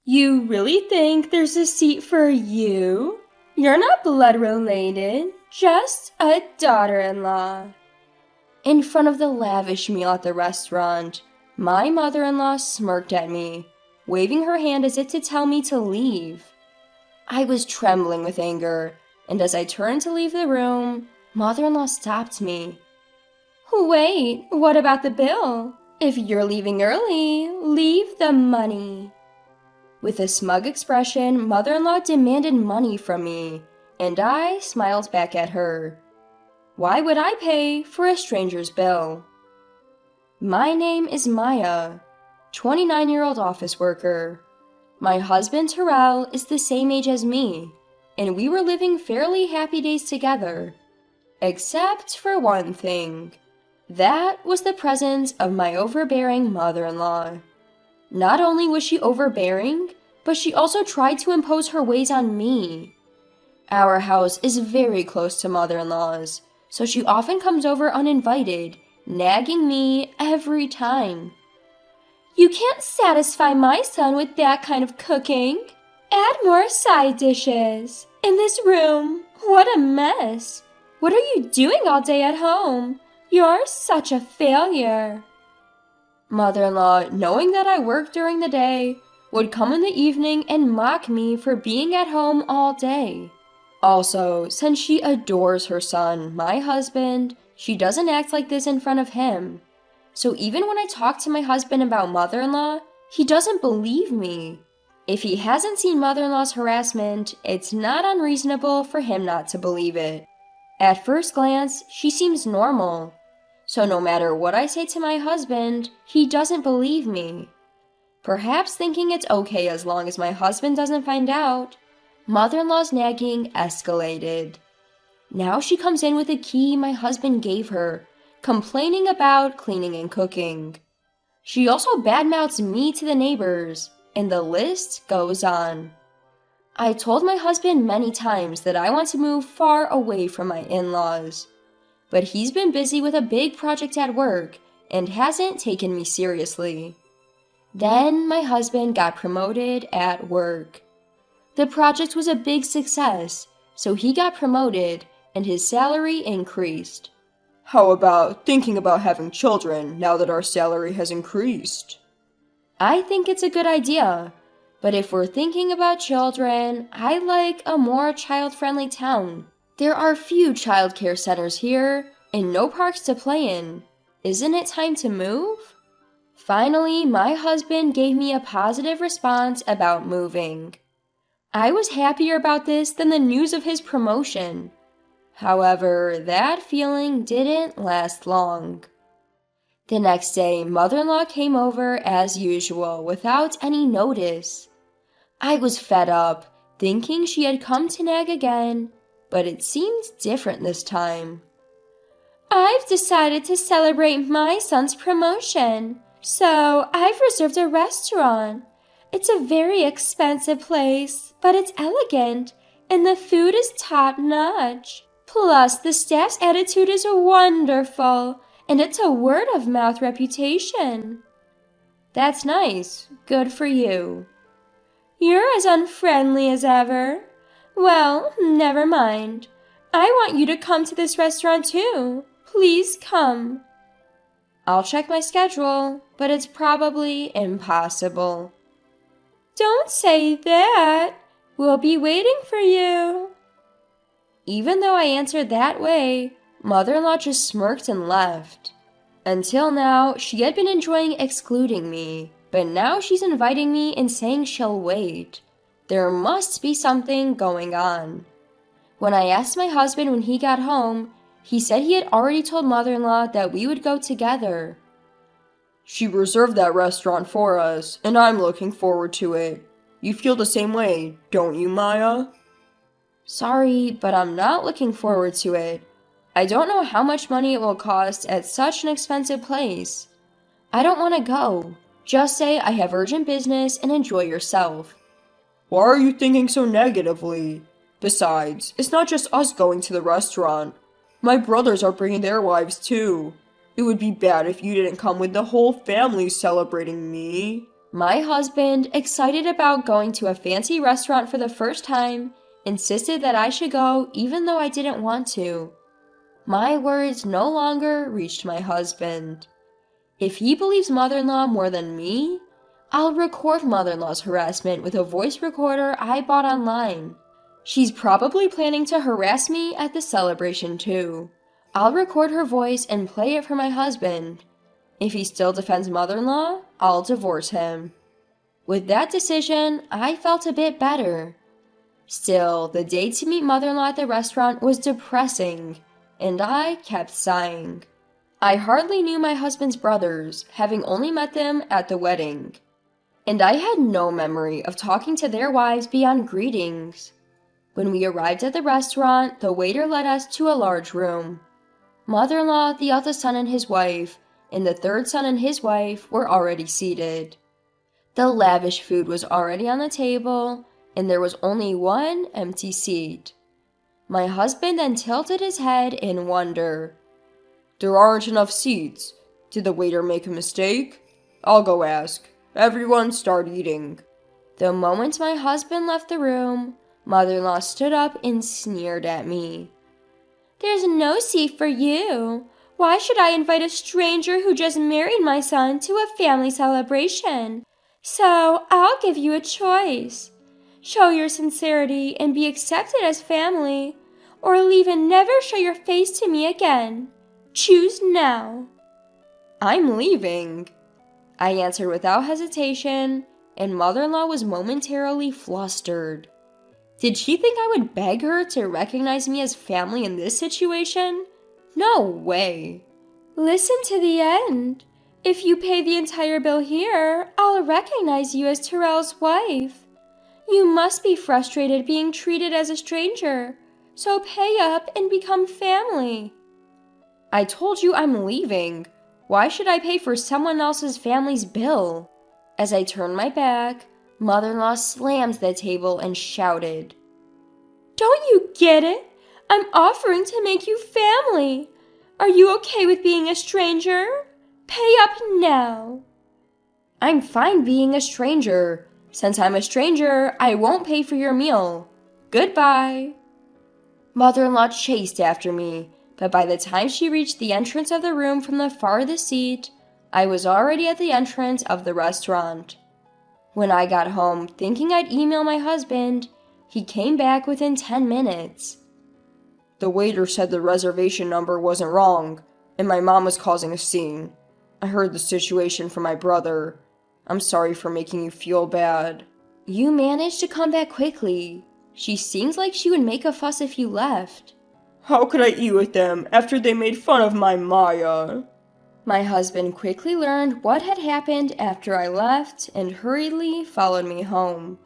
You really think there's a seat for you? You're not blood related, just a daughter-in-law. In front of the lavish meal at the restaurant, my mother-in-law smirked at me, waving her hand as if to tell me to leave. I was trembling with anger, and as I turned to leave the room, mother-in-law stopped me. Wait, what about the bill? If you're leaving early, leave the money. With a smug expression, mother-in-law demanded money from me, and I smiled back at her. Why would I pay for a stranger's bill? My name is Maya, 29-year-old office worker. My husband Terrell is the same age as me, and we were living fairly happy days together. Except for one thing. That was the presence of my overbearing mother-in-law. Not only was she overbearing, but she also tried to impose her ways on me. Our house is very close to mother-in-law's, so she often comes over uninvited, nagging me every time. You can't satisfy my son with that kind of cooking. Add more side dishes. In this room, what a mess. What are you doing all day at home? You're such a failure. Mother-in-law, knowing that I work during the day, would come in the evening and mock me for being at home all day. Also, since she adores her son, my husband, she doesn't act like this in front of him. So even when I talk to my husband about mother-in-law, he doesn't believe me. If he hasn't seen mother-in-law's harassment, it's not unreasonable for him not to believe it. At first glance, she seems normal. So no matter what I say to my husband, he doesn't believe me. Perhaps thinking it's okay as long as my husband doesn't find out, mother-in-law's nagging escalated. Now she comes in with a key my husband gave her, complaining about cleaning and cooking. She also badmouths me to the neighbors, and the list goes on. I told my husband many times that I want to move far away from my in-laws, but he's been busy with a big project at work and hasn't taken me seriously. Then my husband got promoted at work. The project was a big success, so he got promoted and his salary increased. How about thinking about having children now that our salary has increased? I think it's a good idea, but if we're thinking about children, I'd like a more child-friendly town. There are few childcare centers here and no parks to play in. Isn't it time to move? Finally, my husband gave me a positive response about moving. I was happier about this than the news of his promotion. However, that feeling didn't last long. The next day, mother-in-law came over as usual without any notice. I was fed up, thinking she had come to nag again, but it seemed different this time. I've decided to celebrate my son's promotion, so I've reserved a restaurant. It's a very expensive place, but it's elegant, and the food is top-notch. Plus, the staff's attitude is wonderful, and it's a word-of-mouth reputation. That's nice. Good for you. You're as unfriendly as ever. Well, never mind. I want you to come to this restaurant too. Please come. I'll check my schedule, but it's probably impossible. Don't say that. We'll be waiting for you. Even though I answered that way, mother-in-law just smirked and left. Until now, she had been enjoying excluding me, but now she's inviting me and saying she'll wait. There must be something going on. When I asked my husband when he got home, he said he had already told mother-in-law that we would go together. She reserved that restaurant for us, and I'm looking forward to it. You feel the same way, don't you, Maya? Sorry, but I'm not looking forward to it. I don't know how much money it will cost at such an expensive place. I don't want to go. Just say I have urgent business and enjoy yourself. Why are you thinking so negatively? Besides, it's not just us going to the restaurant. My brothers are bringing their wives too. It would be bad if you didn't come with the whole family celebrating me. My husband, excited about going to a fancy restaurant for the first time, insisted that I should go even though I didn't want to. My words no longer reached my husband. If he believes mother-in-law more than me, I'll record mother-in-law's harassment with a voice recorder I bought online. She's probably planning to harass me at the celebration too. I'll record her voice and play it for my husband. If he still defends mother-in-law, I'll divorce him. With that decision, I felt a bit better. Still, the day to meet mother-in-law at the restaurant was depressing, and I kept sighing. I hardly knew my husband's brothers, having only met them at the wedding. And I had no memory of talking to their wives beyond greetings. When we arrived at the restaurant, the waiter led us to a large room. Mother-in-law, the eldest son and his wife, and the third son and his wife were already seated. The lavish food was already on the table, and there was only one empty seat. My husband then tilted his head in wonder. There aren't enough seats. Did the waiter make a mistake? I'll go ask. Everyone start eating. The moment my husband left the room, mother-in-law stood up and sneered at me. There's no seat for you. Why should I invite a stranger who just married my son to a family celebration? So I'll give you a choice. Show your sincerity and be accepted as family, or leave and never show your face to me again. Choose now. I'm leaving, I answered without hesitation, and mother-in-law was momentarily flustered. Did she think I would beg her to recognize me as family in this situation? No way. Listen to the end. If you pay the entire bill here, I'll recognize you as Terrell's wife. You must be frustrated being treated as a stranger, so pay up and become family. I told you I'm leaving. Why should I pay for someone else's family's bill? As I turned my back, mother-in-law slammed the table and shouted, Don't you get it? I'm offering to make you family. Are you okay with being a stranger? Pay up now. I'm fine being a stranger. Since I'm a stranger, I won't pay for your meal. Goodbye. Mother-in-law chased after me, but by the time she reached the entrance of the room from the farthest seat, I was already at the entrance of the restaurant. When I got home, thinking I'd email my husband, he came back within 10 minutes. The waiter said the reservation number wasn't wrong, and my mom was causing a scene. I heard the situation from my brother. I'm sorry for making you feel bad. You managed to come back quickly. She seems like she would make a fuss if you left. How could I eat with them after they made fun of my Maya? My husband quickly learned what had happened after I left and hurriedly followed me home.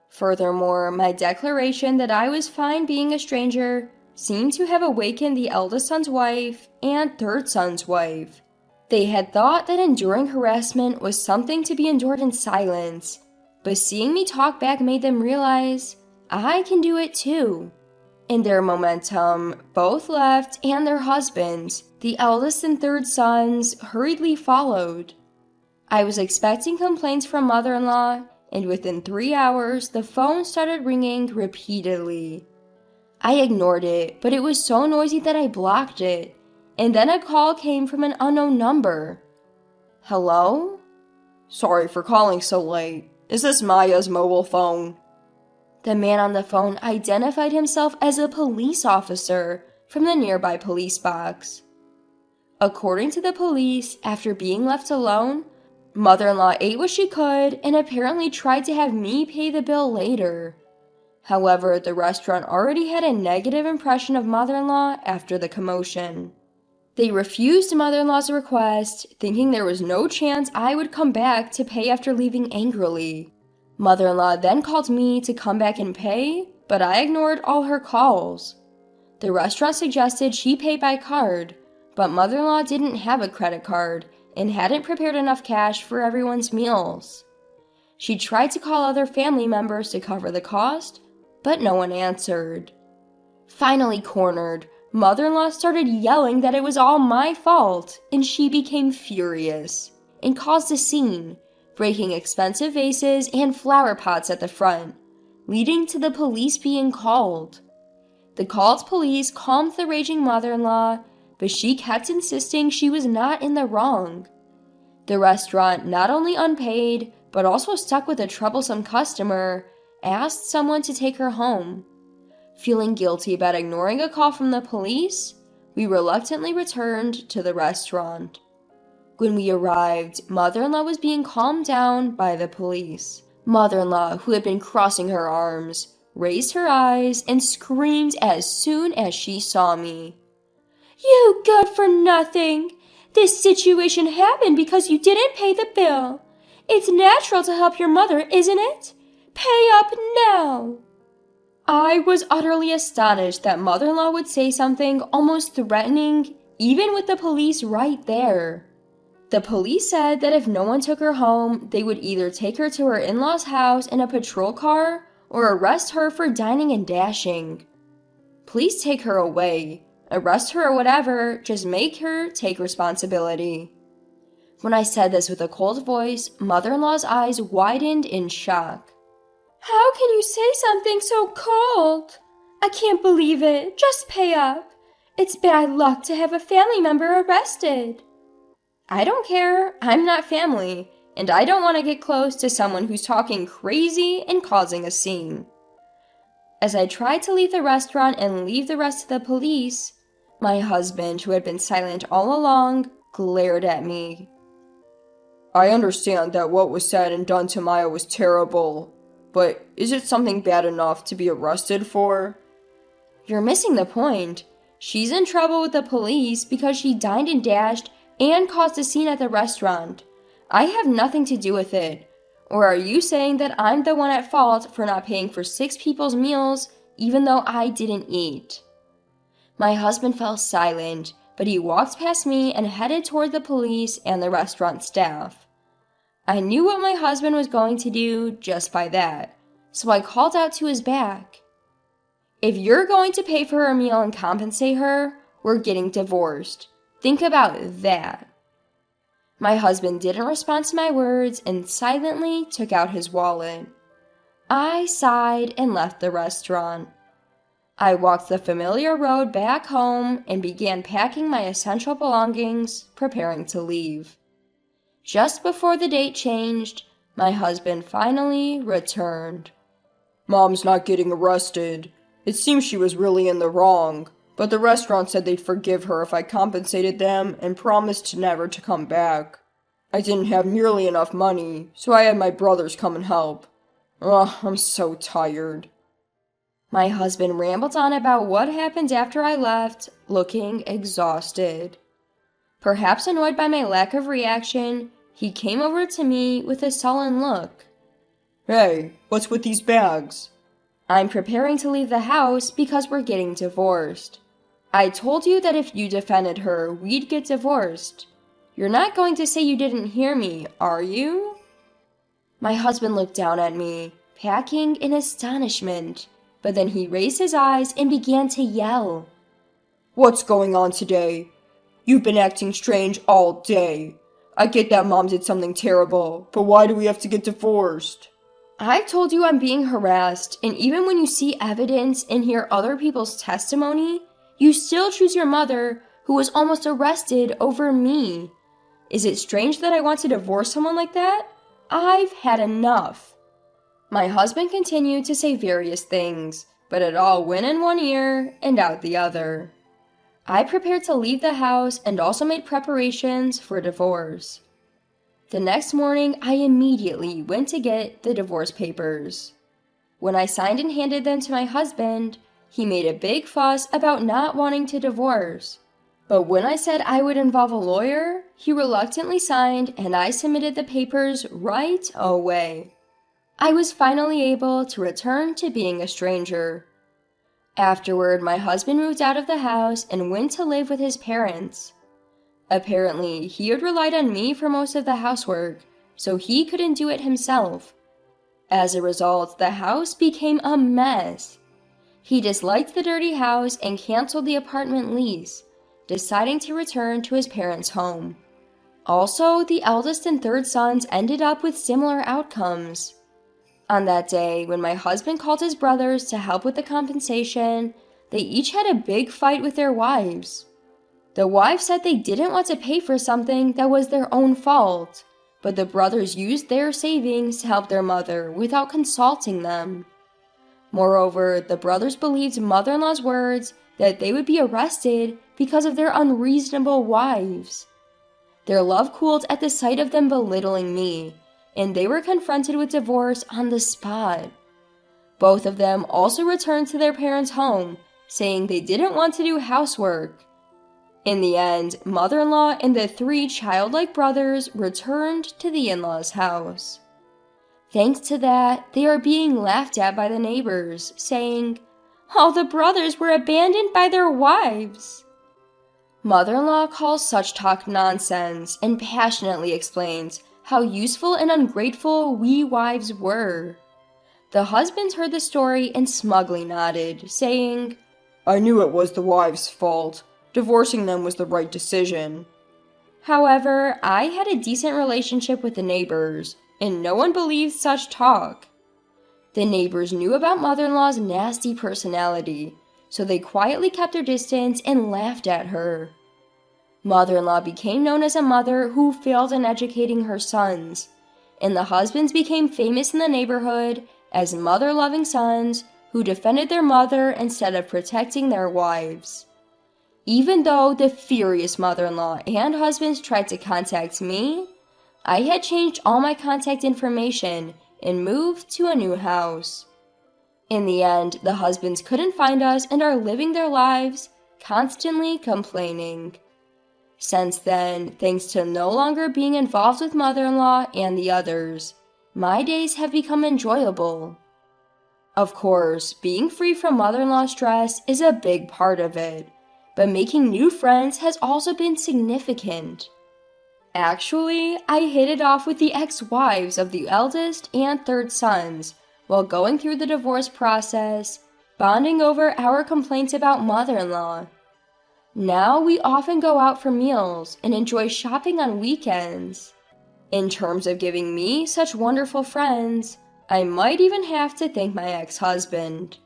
Furthermore, my declaration that I was fine being a stranger seemed to have awakened the eldest son's wife and third son's wife. They had thought that enduring harassment was something to be endured in silence, but seeing me talk back made them realize I can do it too. In their momentum, both left and their husbands, the eldest and third sons, hurriedly followed. I was expecting complaints from mother-in-law, and within 3 hours, the phone started ringing repeatedly. I ignored it, but it was so noisy that I blocked it, and then a call came from an unknown number. Hello? Sorry for calling so late. Is this Maya's mobile phone? The man on the phone identified himself as a police officer from the nearby police box. According to the police, after being left alone, mother-in-law ate what she could and apparently tried to have me pay the bill later. However, the restaurant already had a negative impression of mother-in-law after the commotion. They refused mother-in-law's request, thinking there was no chance I would come back to pay after leaving angrily. Mother-in-law then called me to come back and pay, but I ignored all her calls. The restaurant suggested she pay by card, but mother-in-law didn't have a credit card and hadn't prepared enough cash for everyone's meals. She tried to call other family members to cover the cost, but no one answered. Finally cornered, mother-in-law started yelling that it was all my fault, and she became furious and caused a scene, breaking expensive vases and flower pots at the front, leading to the police being called. The called police calmed the raging mother-in-law, but she kept insisting she was not in the wrong. The restaurant not only unpaid, but also stuck with a troublesome customer, asked someone to take her home. Feeling guilty about ignoring a call from the police, we reluctantly returned to the restaurant. When we arrived, mother-in-law was being calmed down by the police. Mother-in-law, who had been crossing her arms, raised her eyes and screamed as soon as she saw me. "You good for nothing! This situation happened because you didn't pay the bill. It's natural to help your mother, isn't it? Pay up now!" I was utterly astonished that mother-in-law would say something almost threatening, even with the police right there. The police said that if no one took her home, they would either take her to her in-laws' house in a patrol car or arrest her for dining and dashing. Please take her away. Arrest her or whatever, just make her take responsibility. When I said this with a cold voice, mother-in-law's eyes widened in shock. "How can you say something so cold? I can't believe it. Just pay up. It's bad luck to have a family member arrested." I don't care. I'm not family, and I don't want to get close to someone who's talking crazy and causing a scene. As I tried to leave the restaurant and leave the rest of the police, my husband, who had been silent all along, glared at me. I understand that what was said and done to Maya was terrible, but is it something bad enough to be arrested for? You're missing the point. She's in trouble with the police because she dined and dashed and caused a scene at the restaurant. I have nothing to do with it. Or are you saying that I'm the one at fault for not paying for 6 people's meals even though I didn't eat? My husband fell silent, but he walked past me and headed toward the police and the restaurant staff. I knew what my husband was going to do just by that, so I called out to his back. "If you're going to pay for her meal and compensate her, we're getting divorced. Think about that." My husband didn't respond to my words and silently took out his wallet. I sighed and left the restaurant. I walked the familiar road back home and began packing my essential belongings, preparing to leave. Just before the date changed, my husband finally returned. Mom's not getting arrested. It seems she was really in the wrong, but the restaurant said they'd forgive her if I compensated them and promised never to come back. I didn't have nearly enough money, so I had my brothers come and help. Ugh, I'm so tired. My husband rambled on about what happened after I left, looking exhausted. Perhaps annoyed by my lack of reaction, he came over to me with a sullen look. Hey, what's with these bags? I'm preparing to leave the house because we're getting divorced. I told you that if you defended her, we'd get divorced. You're not going to say you didn't hear me, are you? My husband looked down at me, packing in astonishment, but then he raised his eyes and began to yell. What's going on today? You've been acting strange all day. I get that Mom did something terrible, but why do we have to get divorced? I told you I'm being harassed, and even when you see evidence and hear other people's testimony, you still choose your mother, who was almost arrested, over me. Is it strange that I want to divorce someone like that? I've had enough. My husband continued to say various things, but it all went in one ear and out the other. I prepared to leave the house and also made preparations for divorce. The next morning, I immediately went to get the divorce papers. When I signed and handed them to my husband, he made a big fuss about not wanting to divorce. But when I said I would involve a lawyer, he reluctantly signed and I submitted the papers right away. I was finally able to return to being a stranger. Afterward, my husband moved out of the house and went to live with his parents. Apparently, he had relied on me for most of the housework, so he couldn't do it himself. As a result, the house became a mess. He disliked the dirty house and canceled the apartment lease, deciding to return to his parents' home. Also, the eldest and third sons ended up with similar outcomes. On that day, when my husband called his brothers to help with the compensation, they each had a big fight with their wives. The wives said they didn't want to pay for something that was their own fault, but the brothers used their savings to help their mother without consulting them. Moreover, the brothers believed mother-in-law's words that they would be arrested because of their unreasonable wives. Their love cooled at the sight of them belittling me, and they were confronted with divorce on the spot. Both of them also returned to their parents' home, saying they didn't want to do housework. In the end, mother-in-law and the 3 childlike brothers returned to the in-laws' house. Thanks to that, they are being laughed at by the neighbors, saying, "All the brothers were abandoned by their wives." Mother-in-law calls such talk nonsense and passionately explains how useful and ungrateful we wives were. The husbands heard the story and smugly nodded, saying, I knew it was the wives' fault. Divorcing them was the right decision. However, I had a decent relationship with the neighbors, and no one believed such talk. The neighbors knew about mother-in-law's nasty personality, so they quietly kept their distance and laughed at her. Mother-in-law became known as a mother who failed in educating her sons, and the husbands became famous in the neighborhood as mother-loving sons who defended their mother instead of protecting their wives. Even though the furious mother-in-law and husbands tried to contact me, I had changed all my contact information and moved to a new house. In the end, the husbands couldn't find us and are living their lives, constantly complaining. Since then, thanks to no longer being involved with mother-in-law and the others, my days have become enjoyable. Of course, being free from mother-in-law stress is a big part of it, but making new friends has also been significant. Actually, I hit it off with the ex-wives of the eldest and third sons while going through the divorce process, bonding over our complaints about mother-in-law. Now we often go out for meals and enjoy shopping on weekends. In terms of giving me such wonderful friends, I might even have to thank my ex-husband.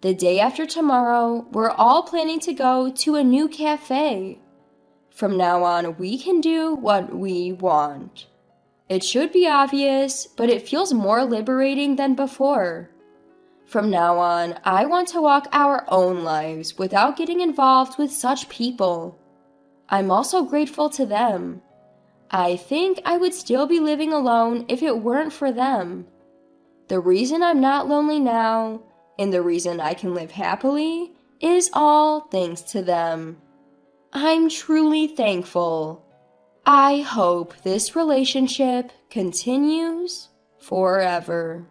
The day after tomorrow, we're all planning to go to a new cafe. From now on, we can do what we want. It should be obvious, but it feels more liberating than before. From now on, I want to walk our own lives without getting involved with such people. I'm also grateful to them. I think I would still be living alone if it weren't for them. The reason I'm not lonely now, and the reason I can live happily, is all thanks to them. I'm truly thankful. I hope this relationship continues forever.